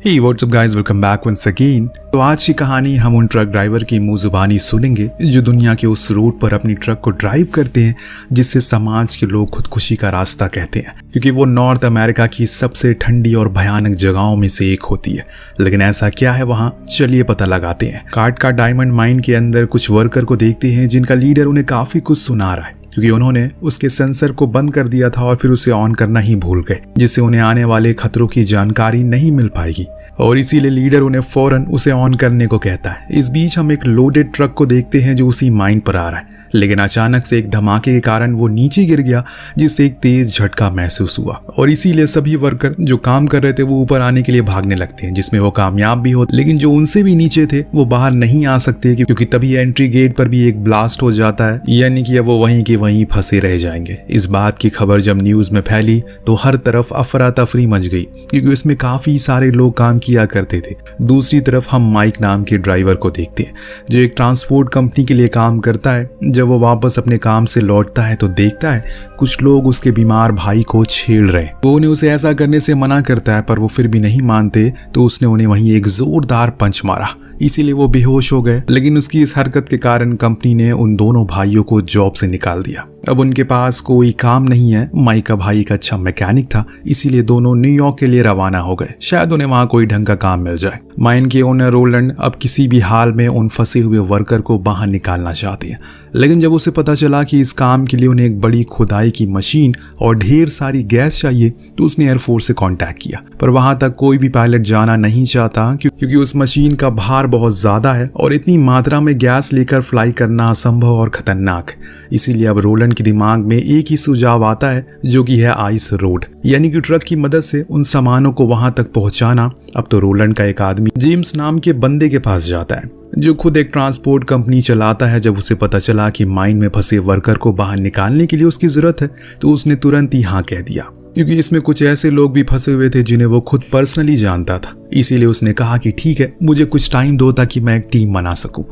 Hey, what's up guys, welcome back once again। तो आज की कहानी हम उन ट्रक ड्राइवर की मुंह जुबानी सुनेंगे जो दुनिया के उस रूट पर अपनी ट्रक को ड्राइव करते हैं जिससे समाज के लोग खुदकुशी का रास्ता कहते हैं, क्योंकि वो नॉर्थ अमेरिका की सबसे ठंडी और भयानक जगहों में से एक होती है। लेकिन ऐसा क्या है वहाँ, चलिए पता लगाते हैं। कार्ट का डायमंड माइन के अंदर कुछ वर्कर को देखते हैं जिनका लीडर उन्हें काफी कुछ सुना रहा है, क्योंकि उन्होंने उसके सेंसर को बंद कर दिया था और फिर उसे ऑन करना ही भूल गए, जिससे उन्हें आने वाले खतरों की जानकारी नहीं मिल पाएगी और इसीलिए लीडर उन्हें फौरन उसे ऑन करने को कहता है। इस बीच हम एक लोडेड ट्रक को देखते हैं जो उसी माइन पर आ रहा है, लेकिन अचानक से एक धमाके के कारण वो नीचे गिर गया, जिससे एक तेज झटका महसूस हुआ और इसीलिए सभी वर्कर जो काम कर रहे थे वो ऊपर आने के लिए भागने लगते हैं, जिसमें वो कामयाब भी होते। लेकिन जो उनसे भी नीचे थे वो बाहर नहीं आ सकते, क्योंकि तभी एंट्री गेट पर भी एक ब्लास्ट हो जाता है, यानी कि अब वो वहीं के वहीं फंसे रह जाएंगे। इस बात की खबर जब न्यूज में फैली तो हर तरफ अफरा तफरी मच गई, क्योंकि उसमें काफी सारे लोग काम किया करते थे। दूसरी तरफ हम माइक नाम के ड्राइवर को देखते हैं जो एक ट्रांसपोर्ट कंपनी के लिए काम करता है। जब वो वापस अपने काम से लौटता है तो देखता है कुछ लोग उसके बीमार भाई को छेड़ रहे हैं। वो उन्हें उसे ऐसा करने से मना करता है, पर वो फिर भी नहीं मानते, तो उसने उन्हें वहीं एक जोरदार पंच मारा, इसीलिए वो बेहोश हो गए। लेकिन उसकी इस हरकत के कारण कंपनी ने उन दोनों भाइयों को जॉब से निकाल दिया। अब उनके पास कोई काम नहीं है। माइक का भाई एक अच्छा मैकेनिक था, इसीलिए दोनों न्यूयॉर्क के लिए रवाना हो गए, शायद उन्हें वहां कोई ढंग का काम मिल जाए। माइन के ओनर रोलैंड अब किसी भी हाल में उन फंसे हुए वर्कर को बाहर निकालना चाहते हैं, लेकिन जब उसे पता चला कि इस काम के लिए उन्हें एक बड़ी खुदाई की मशीन और ढेर सारी गैस चाहिए, तो उसने एयरफोर्स से कांटेक्ट किया, पर वहां तक कोई भी पायलट जाना नहीं चाहता, क्योंकि उस मशीन का भार बहुत ज्यादा है और इतनी मात्रा में गैस लेकर फ्लाई करना असंभव और खतरनाक। इसीलिए अब रोलैंड के दिमाग में एक ही सुझाव आता है, जो कि है आइस रोड, यानी कि ट्रक की मदद से उन सामानों को वहां तक पहुंचाना। अब तो रोलैंड का एक आदमी जेम्स नाम के बंदे के पास जाता है जो खुद एक ट्रांसपोर्ट कंपनी चलाता है। जब उसे पता चला कि माइन में फंसे वर्कर को बाहर निकालने के लिए उसकी जरूरत है, तो उसने तुरंत ही हाँ कह दिया, क्योंकि इसमें कुछ ऐसे लोग भी फंसे हुए थे जिन्हें वो खुद पर्सनली जानता था। इसीलिए उसने कहा कि ठीक है, मुझे कुछ टाइम दो ताकि मैं एक टीम बना सकूं।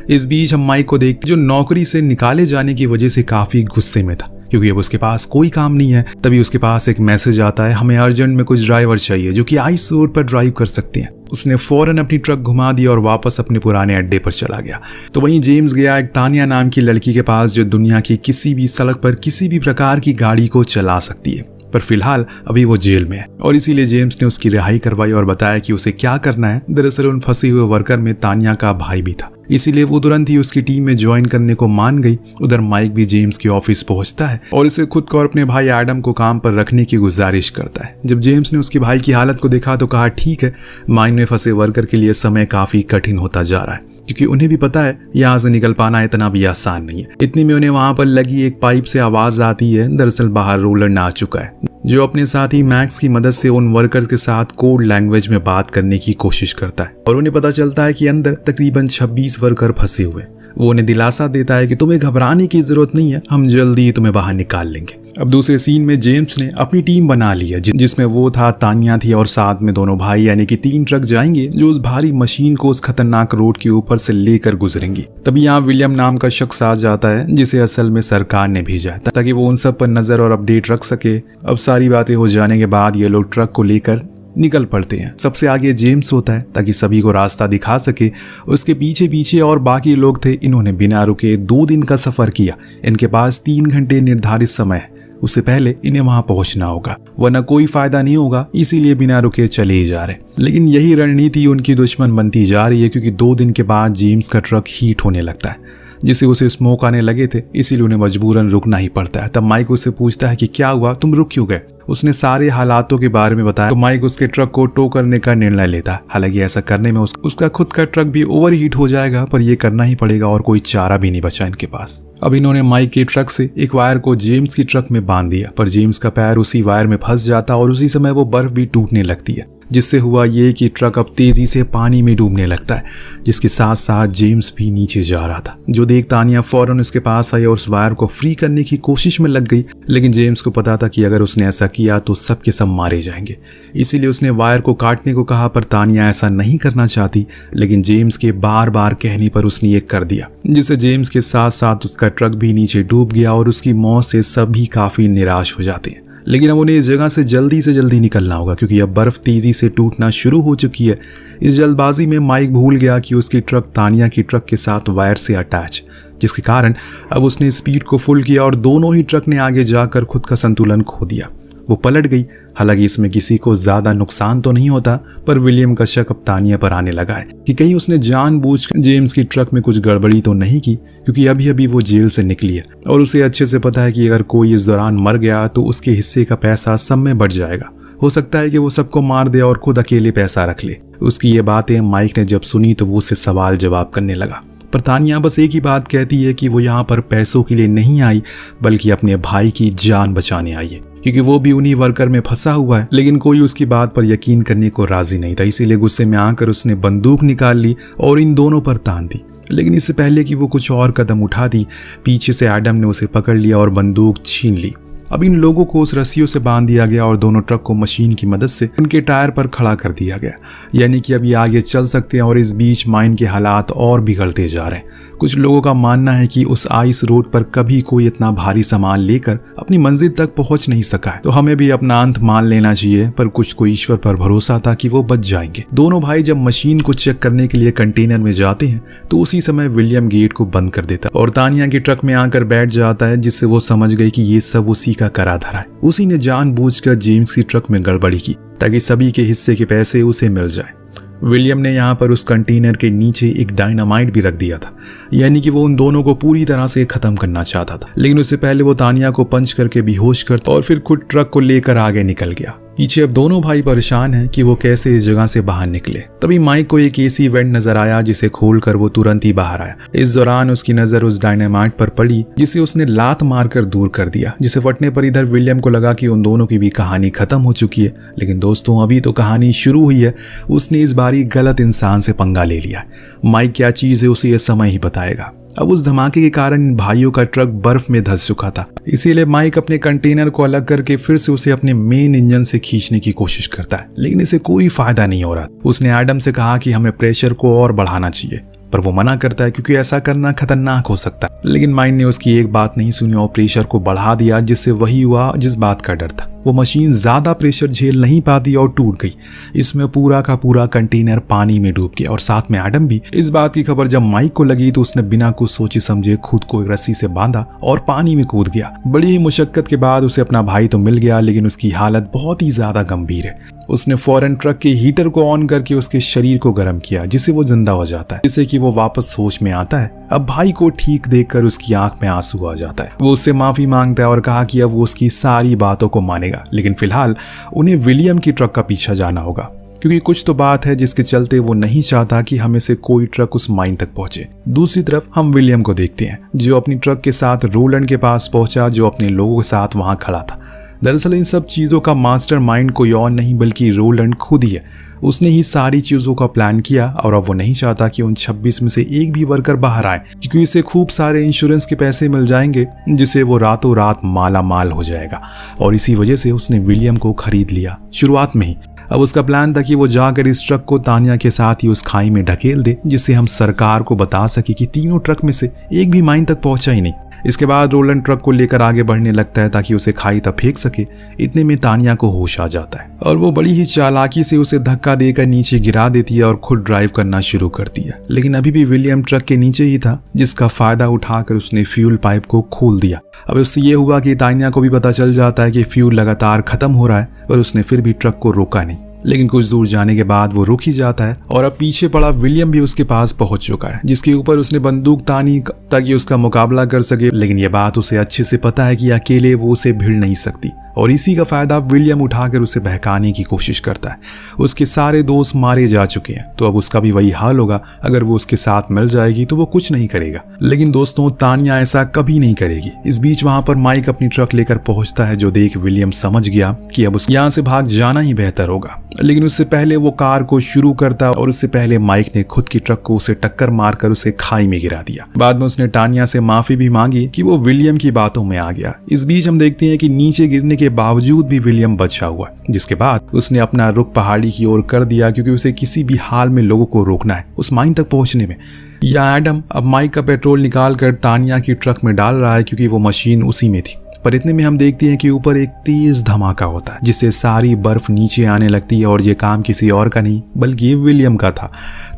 इस बीच हम माइक को देखते जो नौकरी से निकाले जाने की वजह से काफी गुस्से में था, क्योंकि अब उसके पास कोई काम नहीं है। तभी उसके पास एक मैसेज आता है, हमें अर्जेंट में कुछ ड्राइवर चाहिए जो कि आइस रोड पर ड्राइव कर सकते हैं। उसने फौरन अपनी ट्रक घुमा दी और वापस अपने पुराने अड्डे पर चला गया। तो वहीं जेम्स गया एक तानिया नाम की लड़की के पास, जो दुनिया की किसी भी सड़क पर किसी भी प्रकार की गाड़ी को चला सकती है, पर फिलहाल अभी वो जेल में है और इसीलिए जेम्स ने उसकी रिहाई करवाई और बताया कि उसे क्या करना है। दरअसल उन फंसे हुए वर्कर में तानिया का भाई भी था, इसीलिए वो तुरंत ही उसकी टीम में ज्वाइन करने को मान गई। उधर माइक भी जेम्स के ऑफिस पहुंचता है और इसे खुद को और अपने भाई एडम को काम पर रखने की गुजारिश करता है। जब जेम्स ने उसके भाई की हालत को देखा तो कहा, ठीक है, माइन में फंसे वर्कर के लिए समय काफी कठिन होता जा रहा है, क्योंकि उन्हें भी पता है यहाँ से निकल पाना इतना भी आसान नहीं है। इतनी में उन्हें वहां पर लगी एक पाइप से आवाज आती है। दरअसल बाहर रोलैंड आ चुका है, जो अपने साथी मैक्स की मदद से उन वर्कर्स के साथ कोड लैंग्वेज में बात करने की कोशिश करता है और उन्हें पता चलता है कि अंदर तकरीबन 26 वर्कर फंसे हुए। वो उन्हें दिलासा देता है कि तुम्हें घबराने की जरूरत नहीं है, हम जल्दी ही तुम्हें बाहर निकाल लेंगे। अब दूसरे सीन में जेम्स ने अपनी टीम बना ली है, जिसमें वो था, तानिया थी और साथ में दोनों भाई, यानी कि 3 ट्रक जाएंगे जो उस भारी मशीन को उस खतरनाक रोड के ऊपर से लेकर गुजरेंगी। तभी यहाँ विलियम नाम का शख्स आ जाता है, जिसे असल में सरकार ने भेजा है ताकि वो उन सब पर नजर और अपडेट रख सके। अब सारी बातें हो जाने के बाद ये लोग ट्रक को लेकर निकल पड़ते हैं। सबसे आगे जेम्स होता है ताकि सभी को रास्ता दिखा सके। उसके पीछे पीछे और बाकी लोग थे। इन्होंने बिना रुके 2 दिन का सफर किया। इनके पास 3 घंटे निर्धारित समय है, उससे पहले इन्हें वहां पहुंचना होगा, वरना कोई फायदा नहीं होगा, इसीलिए बिना रुके चले ही जा रहे। लेकिन यही रणनीति उनकी दुश्मन बनती जा रही है, क्योंकि 2 दिन के बाद जेम्स का ट्रक हीट होने लगता है, जिससे उसे स्मोक आने लगे थे, इसीलिए उन्हें मजबूरन रुकना ही पड़ता है। तब माइक उससे पूछता है कि क्या हुआ, तुम रुक क्यों गए। उसने सारे हालातों के बारे में बताया, तो माइक उसके ट्रक को टो करने का निर्णय लेता है। हालांकि ऐसा करने में उसका खुद का ट्रक भी ओवरहीट हो जाएगा, पर यह करना ही पड़ेगा और कोई चारा भी नहीं बचा इनके पास। अब इन्होंने माइक के ट्रक से एक वायर को जेम्स की ट्रक में बांध दिया, पर जेम्स का पैर उसी वायर में फंस जाता और उसी समय वो बर्फ भी टूटने लगती है, जिससे हुआ ये कि ट्रक अब तेजी से पानी में डूबने लगता है, जिसके साथ साथ जेम्स भी नीचे जा रहा था। जो देख तानिया फौरन उसके पास आई और उस वायर को फ्री करने की कोशिश में लग गई, लेकिन जेम्स को पता था कि अगर उसने ऐसा किया तो सब के सब मारे जाएंगे, इसीलिए उसने वायर को काटने को कहा। पर तानिया ऐसा नहीं करना चाहती, लेकिन जेम्स के बार बार कहने पर उसने ये कर दिया, जिससे जेम्स के साथ साथ उसका ट्रक भी नीचे डूब गया और उसकी मौत से सभी काफी निराश हो जाते हैं। लेकिन अब उन्हें इस जगह से जल्दी निकलना होगा क्योंकि अब बर्फ तेजी से टूटना शुरू हो चुकी है। इस जल्दबाजी में माइक भूल गया कि उसकी ट्रक तानिया की ट्रक के साथ वायर से अटैच, जिसके कारण अब उसने स्पीड को फुल किया और दोनों ही ट्रक ने आगे जाकर खुद का संतुलन खो दिया। वो पलट गई। हालांकि इसमें किसी को ज्यादा नुकसान तो नहीं होता, पर विलियम का शक अब तानिया पर आने लगा है कि कहीं उसने जानबूझकर जेम्स की ट्रक में कुछ गड़बड़ी तो नहीं की, क्योंकि अभी अभी वो जेल से निकली है और उसे अच्छे से पता है कि अगर कोई इस दौरान मर गया तो उसके हिस्से का पैसा सब में बढ़ जाएगा। हो सकता है कि वो सबको मार दे और खुद अकेले पैसा रख ले। उसकी ये बातें माइक ने जब सुनी तो वो उससे सवाल जवाब करने लगा, पर तानिया बस एक ही बात कहती है कि वो यहाँ पर पैसों के लिए नहीं आई बल्कि अपने भाई की जान बचाने आई है, क्योंकि वो भी उन्हीं वर्कर में फंसा हुआ है। लेकिन कोई उसकी बात पर यकीन करने को राजी नहीं था, इसीलिए गुस्से में आकर उसने बंदूक निकाल ली और इन दोनों पर तान दी। लेकिन इससे पहले कि वो कुछ और कदम उठाती, पीछे से एडम ने उसे पकड़ लिया और बंदूक छीन ली। अब इन लोगों को उस रस्सियों से बांध दिया गया और दोनों ट्रक को मशीन की मदद से उनके टायर पर खड़ा कर दिया गया, यानी कि अब ये आगे चल सकते हैं। और इस बीच माइन के हालात और बिगड़ते जा रहे हैं। कुछ लोगों का मानना है कि उस आइस रोड पर कभी कोई इतना भारी सामान लेकर अपनी मंजिल तक पहुंच नहीं सका है, तो हमें भी अपना अंत मान लेना चाहिए। पर कुछ को ईश्वर पर भरोसा था कि वो बच जाएंगे। दोनों भाई जब मशीन को चेक करने के लिए कंटेनर में जाते हैं तो उसी समय विलियम गेट को बंद कर देता और तानिया की ट्रक में आकर बैठ जाता है, जिससे वो समझ गई कि ये सब उसी का करा धरा है। उसी ने जानबूझकर जेम्स की ट्रक में गड़बड़ी की ताकि सभी के हिस्से के पैसे उसे मिल जाए। विलियम ने यहाँ पर उस कंटेनर के नीचे एक डायनामाइट भी रख दिया था, यानी कि वो उन दोनों को पूरी तरह से खत्म करना चाहता था। लेकिन उससे पहले वो तानिया को पंच करके बेहोश करता और फिर खुद ट्रक को लेकर आगे निकल गया। पीछे अब दोनों भाई परेशान हैं कि वो कैसे इस जगह से बाहर निकले। तभी माइक को एक एसी वेंट नजर आया, जिसे खोलकर वो तुरंत ही बाहर आया। इस दौरान उसकी नजर उस डायनामाइट पर पड़ी जिसे उसने लात मारकर दूर कर दिया, जिसे फटने पर इधर विलियम को लगा कि उन दोनों की भी कहानी खत्म हो चुकी है। लेकिन दोस्तों, अभी तो कहानी शुरू हुई है। उसने इस बारी गलत इंसान से पंगा ले लिया। माइक क्या चीज है उसे यह समय ही बताएगा। अब उस धमाके के कारण इन भाइयों का ट्रक बर्फ में धंस चुका था, इसीलिए माइक अपने कंटेनर को अलग करके फिर से उसे अपने मेन इंजन से खींचने की कोशिश करता है, लेकिन इसे कोई फायदा नहीं हो रहा। उसने एडम से कहा कि हमें प्रेशर को और बढ़ाना चाहिए, पर वो मना करता है क्योंकि ऐसा करना खतरनाक हो सकता है। लेकिन माइक ने उसकी एक बात नहीं सुनी और प्रेशर को बढ़ा दिया, जिससे वही हुआ जिस बात का डर था। वो मशीन ज्यादा प्रेशर झेल नहीं पाती और टूट गई। इसमें पूरा का पूरा कंटेनर पानी में डूब गया और साथ में एडम भी। इस बात की खबर जब माइक को लगी तो उसने बिना कुछ सोचे समझे खुद को एक रस्सी से बांधा और पानी में कूद गया। बड़ी ही मुशक्कत के बाद उसे अपना भाई तो मिल गया, लेकिन उसकी हालत बहुत ही ज्यादा गंभीर है। उसने फौरन ट्रक के हीटर को ऑन करके उसके शरीर को गर्म किया, जिससे वो जिंदा हो जाता है, जिससे कि वो वापस होश में आता है। अब भाई को ठीक देखकर उसकी आंख में आंसू आ जाता है। वो उससे माफी मांगता है और कहा कि अब वो उसकी सारी बातों को मानेगा, लेकिन फिलहाल उन्हें विलियम की ट्रक का पीछा जाना होगा, क्योंकि कुछ तो बात है जिसके चलते वो नहीं चाहता कि हमें से कोई ट्रक उस माइन तक पहुंचे। दूसरी तरफ हम विलियम को देखते हैं, जो अपनी ट्रक के साथ रोलैंड के पास पहुंचा, जो अपने लोगों के साथ वहां खड़ा था। दरअसल इन सब चीजों का मास्टरमाइंड कोई और नहीं बल्कि रोलैंड खुद ही है। उसने ही सारी चीजों का प्लान किया और अब वो नहीं चाहता कि उन 26 में से एक भी वर्कर बाहर आए, क्योंकि इसे खूब सारे इंश्योरेंस के पैसे मिल जाएंगे, जिससे वो रातों रात माला माल हो जाएगा। और इसी वजह से उसने विलियम को खरीद लिया शुरुआत में ही। अब उसका प्लान था कि वो जाकर इस ट्रक को तानिया के साथ ही उस खाई में ढकेल दे, जिससे हम सरकार को बता सके कि तीनों ट्रक में से एक भी माइन तक पहुंचा ही नहीं। इसके बाद रोलैंड ट्रक को लेकर आगे बढ़ने लगता है ताकि उसे खाई तक फेंक सके। इतने में तानिया को होश आ जाता है और वो बड़ी ही चालाकी से उसे धक्का देकर नीचे गिरा देती है और खुद ड्राइव करना शुरू करती है। लेकिन अभी भी विलियम ट्रक के नीचे ही था, जिसका फायदा उठाकर उसने फ्यूल पाइप को खोल दिया। अब उससे ये हुआ कि तानिया को भी पता चल जाता है कि फ्यूल लगातार खत्म हो रहा है, पर उसने फिर भी ट्रक को रोका नहीं। लेकिन कुछ दूर जाने के बाद वो रुक ही जाता है और अब पीछे पड़ा विलियम भी उसके पास पहुंच चुका है, जिसके ऊपर उसने बंदूक तानी ताकि उसका मुकाबला कर सके। लेकिन ये बात उसे अच्छे से पता है कि अकेले वो उसे भिड़ नहीं सकती और इसी का फायदा विलियम उठाकर उसे बहकाने की कोशिश करता है। उसके सारे दोस्त मारे जा चुके हैं, तो अब उसका भी वही हाल होगा। अगर वो उसके साथ मिल जाएगी तो वो कुछ नहीं करेगा। लेकिन दोस्तों, तानिया ऐसा कभी नहीं करेगी। इस बीच वहां पर माइक अपनी ट्रक लेकर पहुंचता है, जो देख विलियम समझ गया कि अब उसको यहाँ से भाग जाना ही बेहतर होगा। लेकिन उससे पहले वो कार को शुरू करता और उससे पहले माइक ने खुद की ट्रक को उसे टक्कर मारकर उसे खाई में गिरा दिया। बाद में उसने तानिया से माफी भी मांगी कि वो विलियम की बातों में आ गया। इस बीच हम देखते हैं कि नीचे गिरने के बावजूद भी विलियम बचा हुआ, जिसके बाद उसने अपना रुख पहाड़ी की ओर कर दिया, क्योंकि उसे किसी भी हाल में लोगों को रोकना है उस माइन तक पहुंचने में। या एडम अब माइक का पेट्रोल निकाल कर तानिया की ट्रक में डाल रहा है, क्योंकि वो मशीन उसी में थी पर इतने में हम देखते हैं कि ऊपर एक तेज धमाका होता है जिससे सारी बर्फ नीचे आने लगती है और ये काम किसी और का नहीं बल्कि विलियम का था।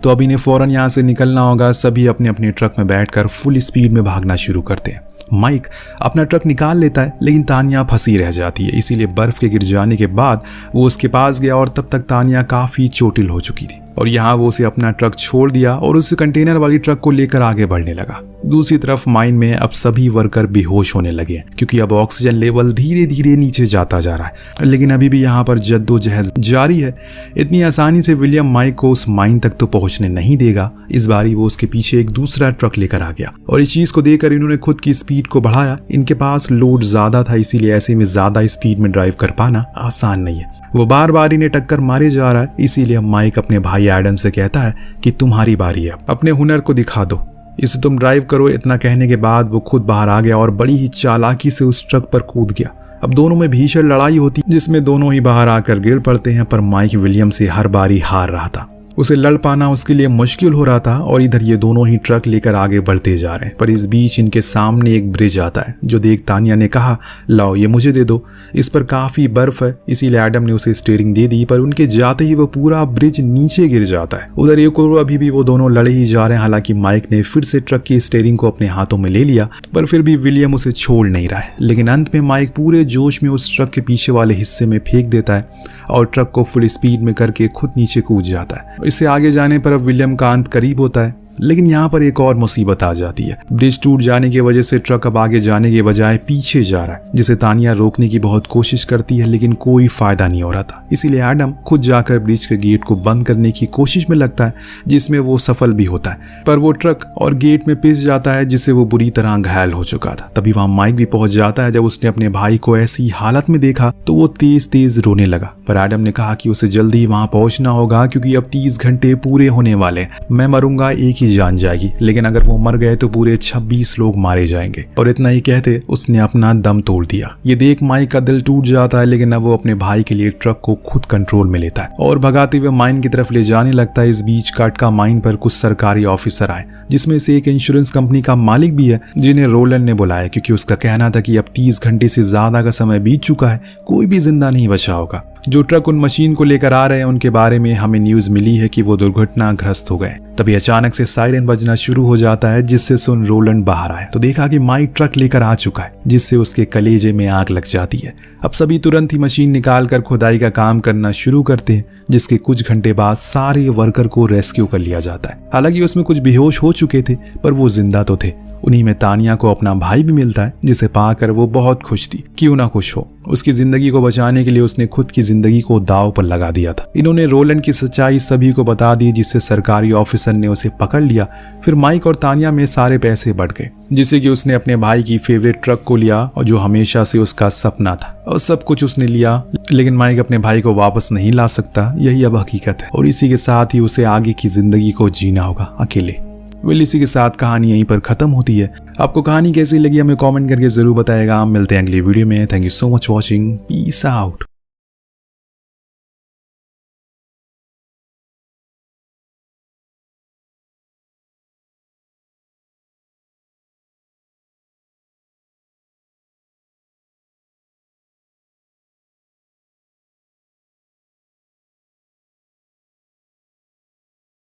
तो अब इन्हें फौरन यहाँ से निकलना होगा। सभी अपने अपने ट्रक में बैठकर फुल स्पीड में भागना शुरू करते हैं। माइक अपना ट्रक निकाल लेता है लेकिन तानिया फंसी रह जाती है, इसीलिए बर्फ के गिर जाने के बाद वो उसके पास गया और तब तक तानिया काफी चोटिल हो चुकी थी और यहाँ वो उसे अपना ट्रक छोड़ दिया और उस कंटेनर वाली ट्रक को लेकर आगे बढ़ने लगा। दूसरी तरफ माइन में अब सभी वर्कर बेहोश होने लगे हैं क्योंकि अब ऑक्सीजन लेवल धीरे धीरे नीचे जाता जा रहा है, लेकिन अभी भी यहाँ पर जद्दोजहद जारी है। इतनी आसानी से विलियम माइक को उस माइन तक तो पहुंचने नहीं देगा। इस बारी वो उसके पीछे एक दूसरा ट्रक लेकर आ गया और इस चीज को देखकर इन्होंने खुद की स्पीड को बढ़ाया। इनके पास लोड ज्यादा था, इसीलिए ऐसे में ज्यादा स्पीड में ड्राइव कर पाना आसान नहीं है। वो बार बार इन्हें टक्कर मारे जा रहा है, इसीलिए माइक अपने भाई एडम से कहता है कि तुम्हारी बारी है, अपने हुनर को दिखा दो, इसे तुम ड्राइव करो। इतना कहने के बाद वो खुद बाहर आ गया और बड़ी ही चालाकी से उस ट्रक पर कूद गया। अब दोनों में भीषण लड़ाई होती जिसमें दोनों ही बाहर आकर गिर पड़ते हैं, पर माइक विलियम से हर बारी हार रहा था। उसे लड़ पाना उसके लिए मुश्किल हो रहा था और इधर ये दोनों ही ट्रक लेकर आगे बढ़ते जा रहे हैं। पर इस बीच इनके सामने एक ब्रिज आता है जो देख तानिया ने कहा, लाओ ये मुझे दे दो, इस पर काफी बर्फ है। इसीलिए एडम ने उसे स्टीयरिंग दे दी, पर उनके जाते ही वो पूरा ब्रिज नीचे गिर जाता है। उधर एक और अभी भी वो दोनों लड़े ही जा रहे हैं। हालांकि माइक ने फिर से ट्रक की स्टीयरिंग को अपने हाथों में ले लिया, पर फिर भी विलियम उसे छोड़ नहीं रहा है। लेकिन अंत में माइक पूरे जोश में उस ट्रक के पीछे वाले हिस्से में फेंक देता है और ट्रक को फुल स्पीड में करके खुद नीचे कूद जाता है। इससे आगे जाने पर अब विलियम का अंत करीब होता है, लेकिन यहाँ पर एक और मुसीबत आ जाती है। ब्रिज टूट जाने की वजह से ट्रक अब आगे जाने के बजाय पीछे जा रहा है, जिसे तानिया रोकने की बहुत कोशिश करती है, लेकिन कोई फायदा नहीं हो रहा था। इसीलिए एडम खुद जाकर ब्रिज के गेट को बंद करने की कोशिश में लगता है, जिसमें वो सफल भी होता है, पर वो ट्रक और गेट में पिस जाता है, जिससे वो बुरी तरह घायल हो चुका था। तभी वहां माइक भी पहुंच जाता है। जब उसने अपने भाई को ऐसी हालत में देखा तो वो तेज तेज रोने लगा, पर एडम ने कहा कि उसे जल्दी वहां पहुंचना होगा क्योंकि अब 30 घंटे पूरे होने वाले। मैं मरूंगा, एक ही जान जाएगी, लेकिन अगर वो मर गए तो पूरे 26 लोग मारे जाएंगे। और इतना ही कहते उसने अपना दम तोड़ दिया। ये देख माइक का दिल टूट जाता है, लेकिन अब वो अपने भाई के लिए ट्रक को खुद कंट्रोल में लेता है और भगाते हुए माइन की तरफ ले जाने लगता है। इस बीच काटका माइन पर कुछ सरकारी ऑफिसर आए, जिसमें से एक इंश्योरेंस कंपनी का मालिक भी है, जिन्हें रोलन ने बुलाया क्योंकि उसका कहना था कि अब 30 घंटे से ज्यादा का समय बीत चुका है, कोई भी जिंदा नहीं बचा होगा। जो ट्रक उन मशीन को लेकर आ रहे हैं उनके बारे में हमें न्यूज मिली है कि वो दुर्घटनाग्रस्त हो गए। तभी अचानक से सायरन बजना शुरू हो जाता है, जिससे सुन रोलैंड बाहर आए तो देखा कि माइक ट्रक लेकर आ चुका है, जिससे उसके कलेजे में आग लग जाती है। अब सभी तुरंत ही मशीन निकालकर खुदाई का काम करना शुरू करते हैं, जिसके कुछ घंटे बाद सारे वर्कर को रेस्क्यू कर लिया जाता है। हालांकि उसमें कुछ बेहोश हो चुके थे, पर वो जिंदा तो थे। उन्हीं में तानिया को अपना भाई भी मिलता है, जिसे पाकर वो बहुत खुश थी। क्यों ना खुश हो, उसकी जिंदगी को बचाने के लिए उसने खुद की जिंदगी को दांव पर लगा दिया था। इन्होंने रोलैंड की सच्चाई सभी को बता दी, जिससे सरकारी ऑफिसर ने उसे पकड़ लिया। फिर माइक और तानिया में सारे पैसे बढ़ गए, जिससे कि उसने अपने भाई की फेवरेट ट्रक को लिया और जो हमेशा से उसका सपना था, और सब कुछ उसने लिया। लेकिन माइक अपने भाई को वापस नहीं ला सकता, यही अब हकीकत है। और इसी के साथ ही उसे आगे की जिंदगी को जीना होगा अकेले। वेल, इसी के साथ कहानी यहीं पर खत्म होती है। आपको कहानी कैसी लगी हमें कमेंट करके जरूर बताएगा। हम मिलते हैं अगली वीडियो में। Thank you so much watching. Peace out.